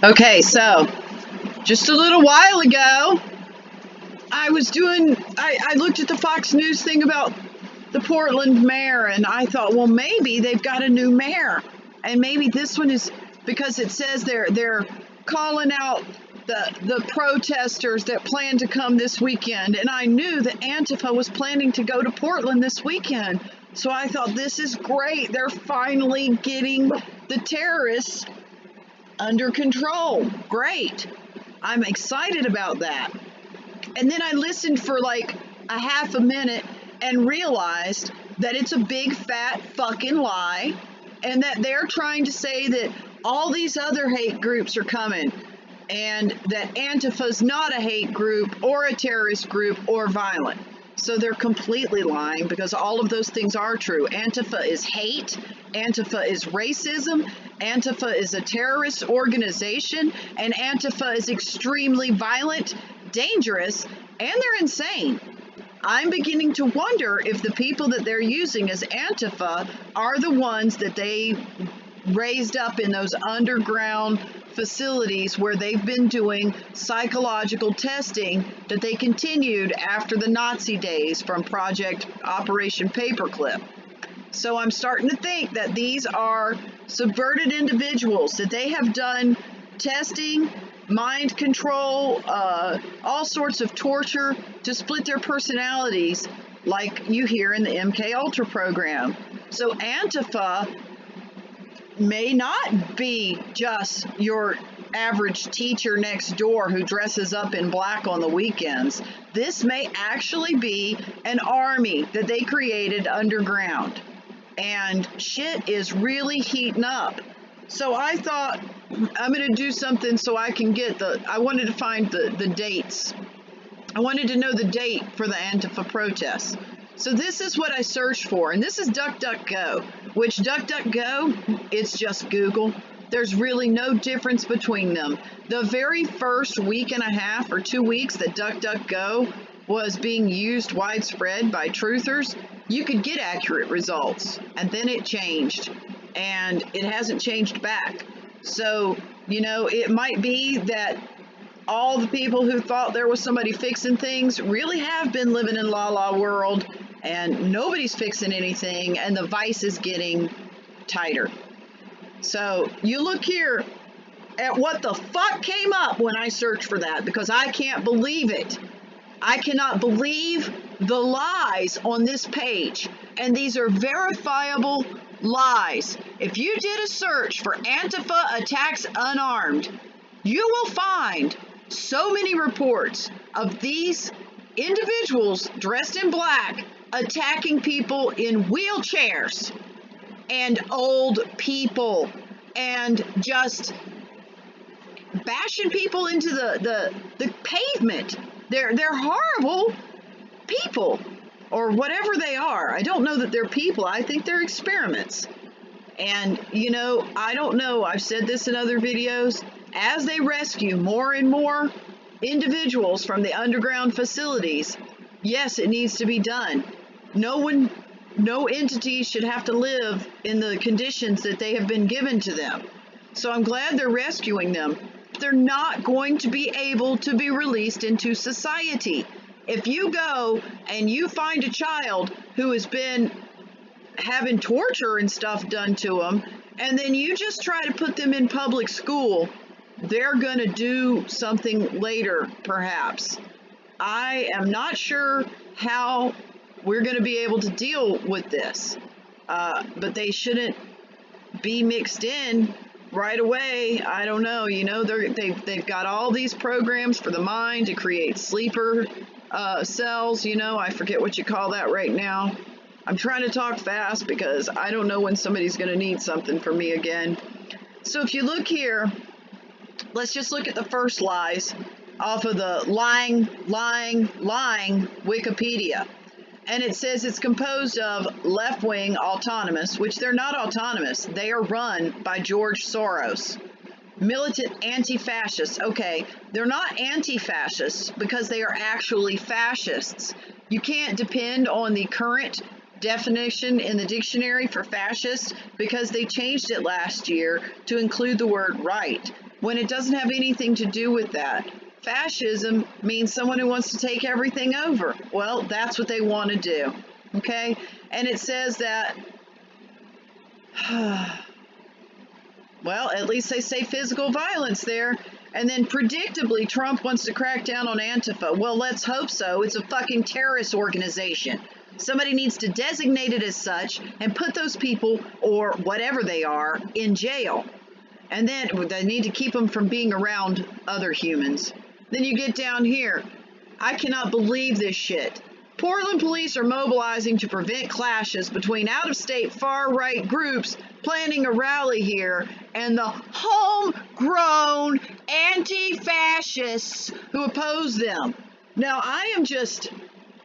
Okay, so just a little while ago, I looked at the Fox News thing about the Portland mayor, and I thought, well, maybe they've got a new mayor, and maybe this one is because it says they're calling out the protesters that plan to come this weekend, and I knew that Antifa was planning to go to Portland this weekend. So I thought, this is great. They're finally getting the terrorists under control. Great. I'm excited about that. And then I listened for like a half a minute and realized that it's a big fat fucking lie, and that they're trying to say that all these other hate groups are coming, and that Antifa's not a hate group or a terrorist group or violent. So they're completely lying, because all of those things are true. Antifa is hate. Antifa is racism. Antifa is a terrorist organization. And Antifa is extremely violent, dangerous, and they're insane. I'm beginning to wonder if the people that they're using as Antifa are the ones that they raised up in those underground facilities where they've been doing psychological testing that they continued after the Nazi days from Project Operation Paperclip. So I'm starting to think that these are subverted individuals, that they have done testing, mind control, all sorts of torture to split their personalities, like you hear in the MK Ultra program. So Antifa may not be just your average teacher next door who dresses up in black on the weekends. This may actually be an army that they created underground, and shit is really heating up. So I thought, I'm going to do something so I can get I wanted to find the dates. I wanted to know the date for the Antifa protests. So this is what I searched for, and this is DuckDuckGo, which DuckDuckGo, it's just Google. There's really no difference between them. The very first week and a half or 2 weeks that DuckDuckGo was being used widespread by truthers, you could get accurate results, and then it changed, and it hasn't changed back. So, it might be that all the people who thought there was somebody fixing things really have been living in La La world, and nobody's fixing anything, and the vice is getting tighter. So you look here at what the fuck came up when I searched for that, because I can't believe it. I cannot believe the lies on this page, and these are verifiable lies. If you did a search for Antifa attacks unarmed, you will find so many reports of these individuals dressed in black attacking people in wheelchairs and old people, and just bashing people into the pavement. They're horrible people, or whatever they are. I don't know that they're people. I think they're experiments. And I don't know. I've said this in other videos. As they rescue more and more individuals from the underground facilities, yes, it needs to be done. No entity should have to live in the conditions that they have been given to them. So I'm glad they're rescuing them. They're not going to be able to be released into society. If you go and you find a child who has been having torture and stuff done to them, and then you just try to put them in public school, they're going to do something later, perhaps. I am not sure how we're going to be able to deal with this, but they shouldn't be mixed in right away. I don't know. They've got all these programs for the mind to create sleeper cells. I forget what you call that right now. I'm trying to talk fast because I don't know when somebody's going to need something from me again. So if you look here, let's just look at the first lies off of the lying Wikipedia. And it says it's composed of left-wing autonomous, which they're not autonomous. They are run by George Soros. Militant anti-fascists. Okay, they're not anti-fascists because they are actually fascists. You can't depend on the current definition in the dictionary for fascist because they changed it last year to include the word right. when it doesn't have anything to do with that. Fascism means someone who wants to take everything over. Well, that's what they want to do. Okay? And it says that, well, at least they say physical violence there. And then predictably, Trump wants to crack down on Antifa. Well, let's hope so. It's a fucking terrorist organization. Somebody needs to designate it as such and put those people, or whatever they are, in jail. And then they need to keep them from being around other humans. Then you get down here. I cannot believe this shit. Portland police are mobilizing to prevent clashes between out-of-state far-right groups planning a rally here and the homegrown anti-fascists who oppose them. Now, I am just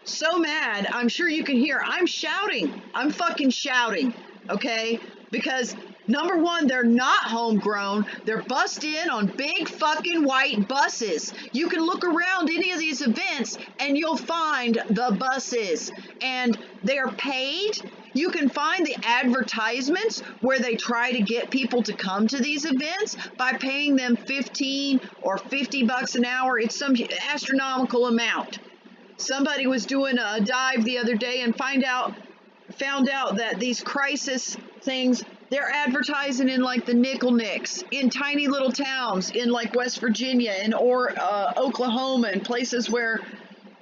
so mad. I'm sure you can hear. I'm shouting. I'm fucking shouting, okay? Because number one, they're not homegrown. They're bussed in on big fucking white buses. You can look around any of these events and you'll find the buses. And they're paid. You can find the advertisements where they try to get people to come to these events by paying them $15 or $50 an hour. It's some astronomical amount. Somebody was doing a dive the other day and found out that these crisis things, they're advertising in like the Nickel Nicks, in tiny little towns in like West Virginia and or Oklahoma and places where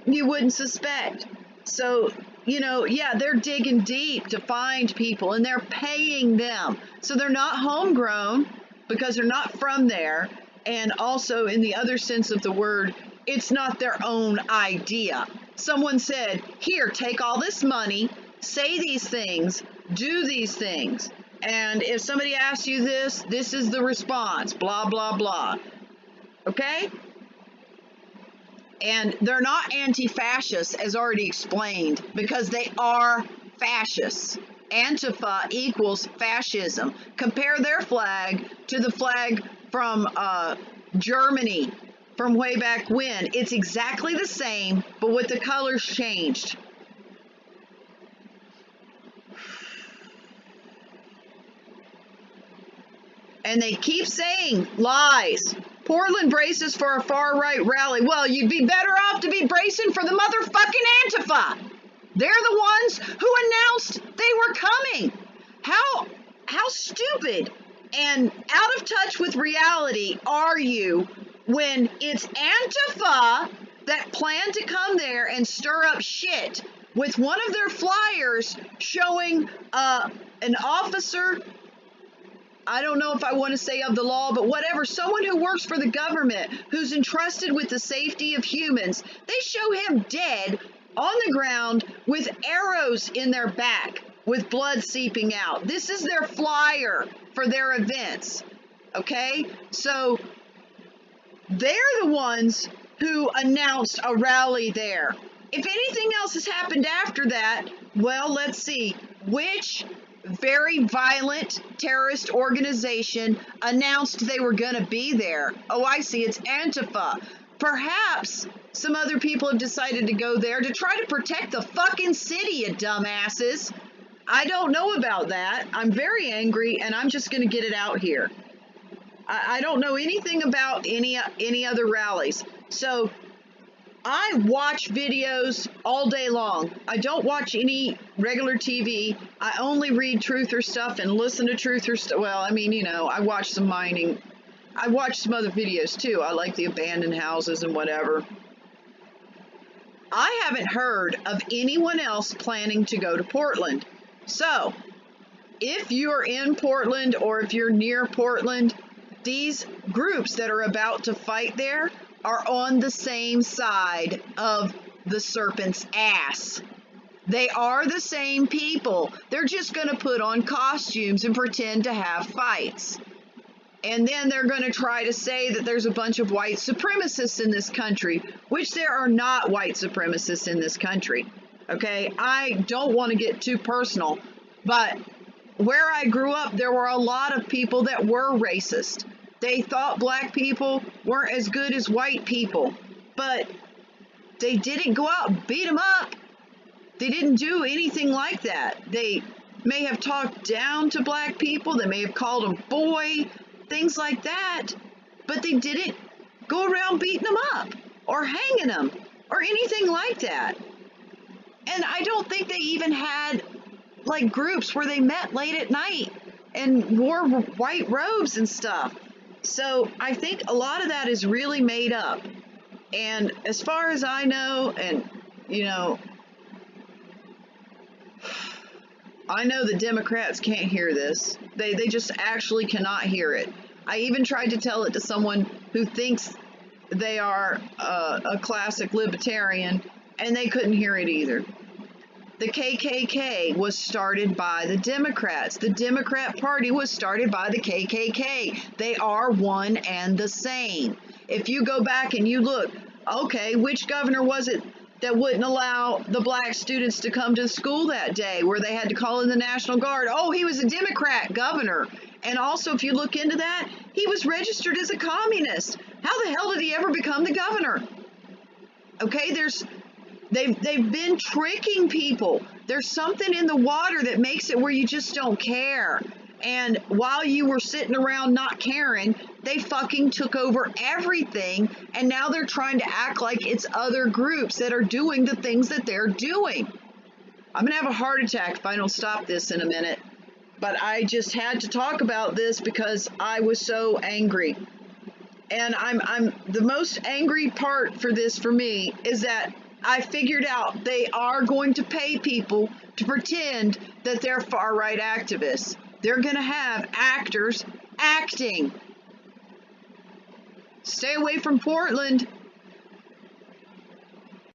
you wouldn't suspect. So, you know, yeah, they're digging deep to find people and they're paying them. So they're not homegrown because they're not from there. And also in the other sense of the word, it's not their own idea. Someone said, here, take all this money, say these things, do these things. And if somebody asks you this, this is the response, blah, blah, blah. Okay? And they're not anti-fascists, as already explained, because they are fascists. Antifa equals fascism. Compare their flag to the flag from Germany from way back when. It's exactly the same, but with the colors changed. And they keep saying lies. Portland braces for a far-right rally. Well, you'd be better off to be bracing for the motherfucking Antifa. They're the ones who announced they were coming. How stupid and out of touch with reality are you when it's Antifa that plan to come there and stir up shit with one of their flyers showing an officer, I don't know if I want to say of the law, but whatever, someone who works for the government, who's entrusted with the safety of humans. They show him dead on the ground with arrows in their back, with blood seeping out. This is their flyer for their events, okay? So they're the ones who announced a rally there. If anything else has happened after that, well, let's see. Which very violent terrorist organization announced they were going to be there? Oh, I see. It's Antifa. Perhaps some other people have decided to go there to try to protect the fucking city, you dumbasses. I don't know about that. I'm very angry, and I'm just going to get it out here. I don't know anything about any other rallies. So I watch videos all day long. I don't watch any regular TV. I only read truther stuff and listen to truther stuff. Well, I mean, you know, I watch some mining. I watch some other videos too. I like the abandoned houses and whatever. I haven't heard of anyone else planning to go to Portland. So if you're in Portland or if you're near Portland, these groups that are about to fight there are on the same side of the serpent's ass. They are the same people. They're just going to put on costumes and pretend to have fights. And then they're going to try to say that there's a bunch of white supremacists in this country, which there are not white supremacists in this country. Okay, I don't want to get too personal, but where I grew up, there were a lot of people that were racist. They thought black people weren't as good as white people, but they didn't go out and beat them up. They didn't do anything like that. They may have talked down to black people. They may have called them boy, things like that. but they didn't go around beating them up or hanging them or anything like that. And I don't think they even had like groups where they met late at night and wore white robes and stuff. So I think a lot of that is really made up. And as far as I know, and you know, I know the Democrats can't hear this. They just actually cannot hear it. I even tried to tell it to someone who thinks they are a classic libertarian, and they couldn't hear it either. The KKK was started by the Democrats. The Democrat Party was started by the KKK. They are one and the same. If you go back and you look, okay, which governor was it that wouldn't allow the black students to come to school that day where they had to call in the National Guard? Oh, he was a Democrat governor. And also, if you look into that, he was registered as a communist. How the hell did he ever become the governor? Okay, they've been tricking people. There's something in the water that makes it where you just don't care. And while you were sitting around not caring, they fucking took over everything, and now they're trying to act like it's other groups that are doing the things that they're doing. I'm gonna have a heart attack if I don't stop this in a minute. But I just had to talk about this because I was so angry. And I'm the most angry part for this for me is that I figured out they are going to pay people to pretend that they're far-right activists. They're going to have actors acting. Stay away from Portland.